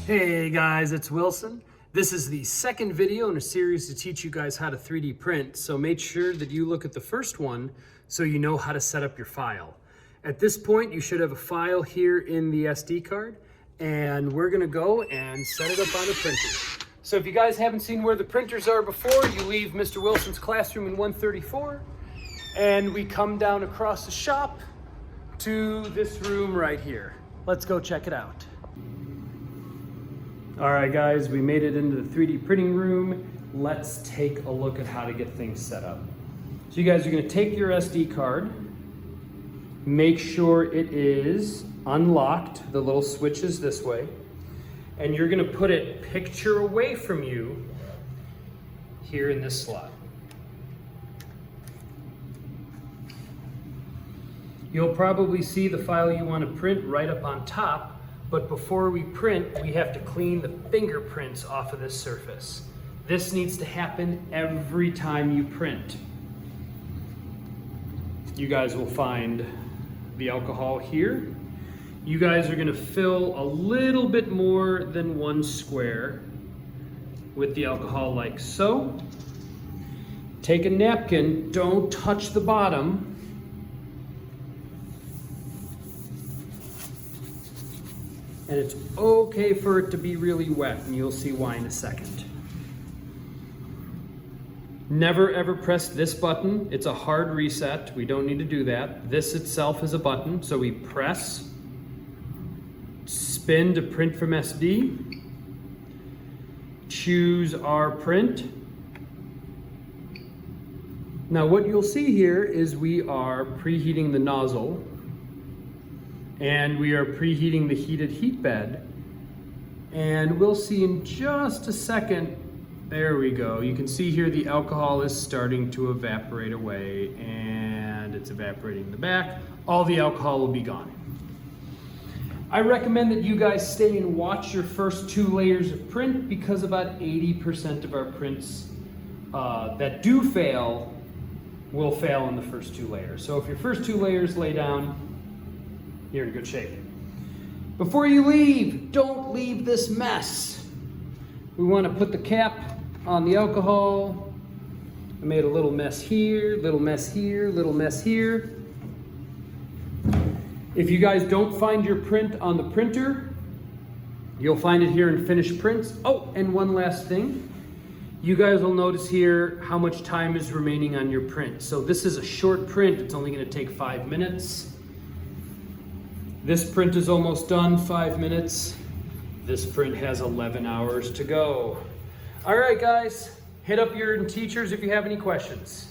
Hey guys, it's Wilson. This is the second video in a series to teach you guys how to 3D print, so make sure that you look at the first one so you know how to set up your file. At this point, you should have a file here in the SD card, and we're gonna go and set it up on the printer. So if you guys haven't seen where the printers are before, you leave Mr. Wilson's classroom in 134, and we come down across the shop to this room right here. Let's go check it out. All right, guys, we made it into the 3D printing room. Let's take a look at how to get things set up. So you guys are gonna take your SD card, make sure it is unlocked, the little switch is this way, and you're gonna put it picture away from you here in this slot. You'll probably see the file you wanna print right up on top, but before we print, we have to clean the fingerprints off of this surface. This needs to happen every time you print. You guys will find the alcohol here. You guys are gonna fill a little bit more than one square with the alcohol like so. Take a napkin, don't touch the bottom. And it's okay for it to be really wet, and you'll see why in a second. Never ever press this button. It's a hard reset. We don't need to do that. This itself is a button, so we press, spin to print from SD, choose our print. Now what you'll see here is we are preheating the nozzle, and we are preheating the heated heat bed. And we'll see in just a second, there we go. You can see here the alcohol is starting to evaporate away, and it's evaporating in the back. All the alcohol will be gone. I recommend that you guys stay and watch your first 2 layers of print, because about 80% of our prints that do fail will fail in the first 2 layers. So if your first 2 layers lay down, you're in good shape. Before you leave, don't leave this mess. We want to put the cap on the alcohol. I made a little mess here, little mess here, little mess here. If you guys don't find your print on the printer, you'll find it here in finished prints. Oh, and one last thing. You guys will notice here how much time is remaining on your print. So this is a short print. It's only going to take 5 minutes. This print is almost done, 5 minutes. This print has 11 hours to go. All right, guys, hit up your teachers if you have any questions.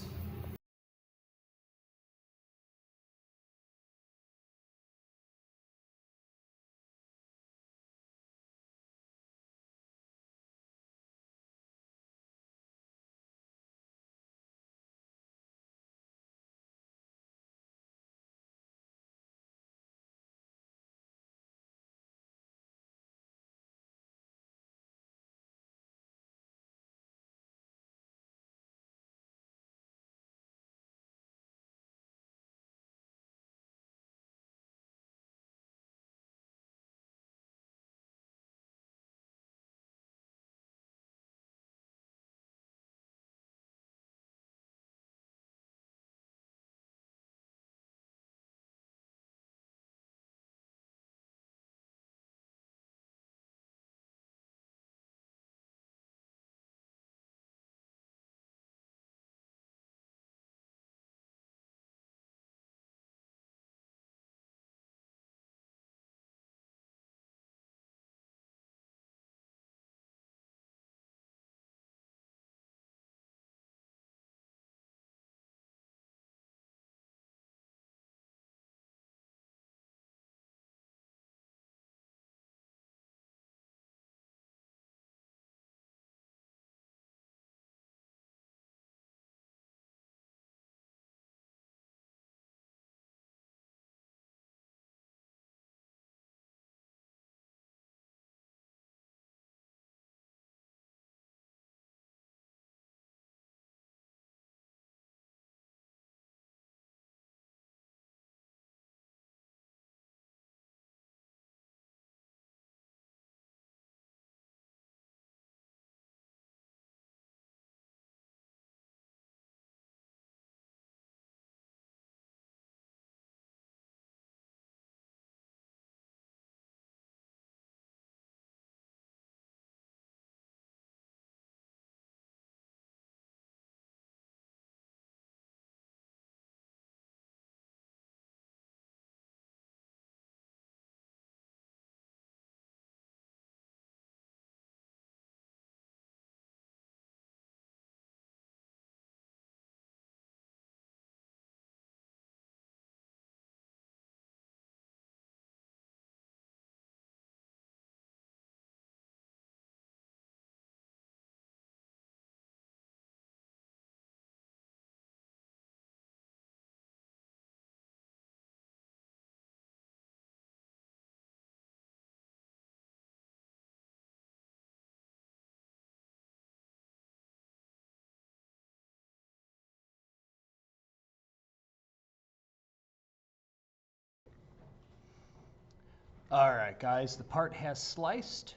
All right, guys, the part has sliced.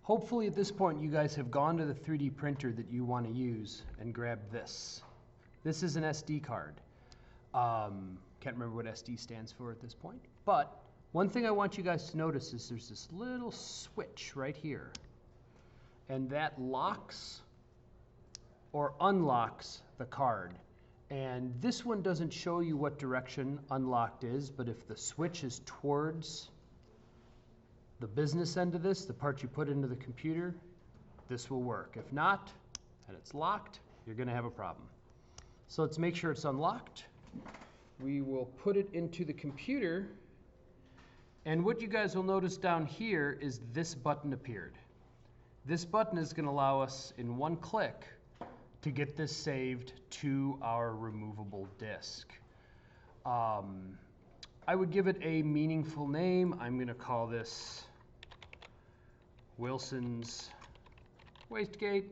Hopefully at this point you guys have gone to the 3D printer that you want to use and grabbed this. This is an SD card. Can't remember what SD stands for at this point, but one thing I want you guys to notice is there's this little switch right here, and that locks or unlocks the card. And this one doesn't show you what direction unlocked is, but if the switch is towards the business end of this, the part you put into the computer, this will work. If not, and it's locked, you're gonna have a problem. So let's make sure it's unlocked. We will put it into the computer, and what you guys will notice down here is this button appeared. This button is gonna allow us in one click to get this saved to our removable disk. I would give it a meaningful name. I'm gonna call this Wilson's Wastegate.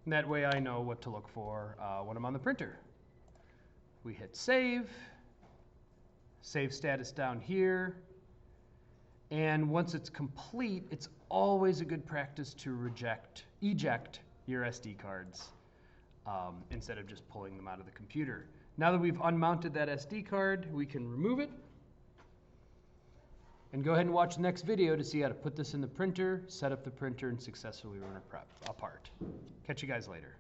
And that way I know what to look for when I'm on the printer. We hit save, save status down here. And once it's complete, it's always a good practice to eject your SD cards instead of just pulling them out of the computer. Now that we've unmounted that SD card, we can remove it. And go ahead and watch the next video to see how to put this in the printer, set up the printer, and successfully run it apart. Catch you guys later.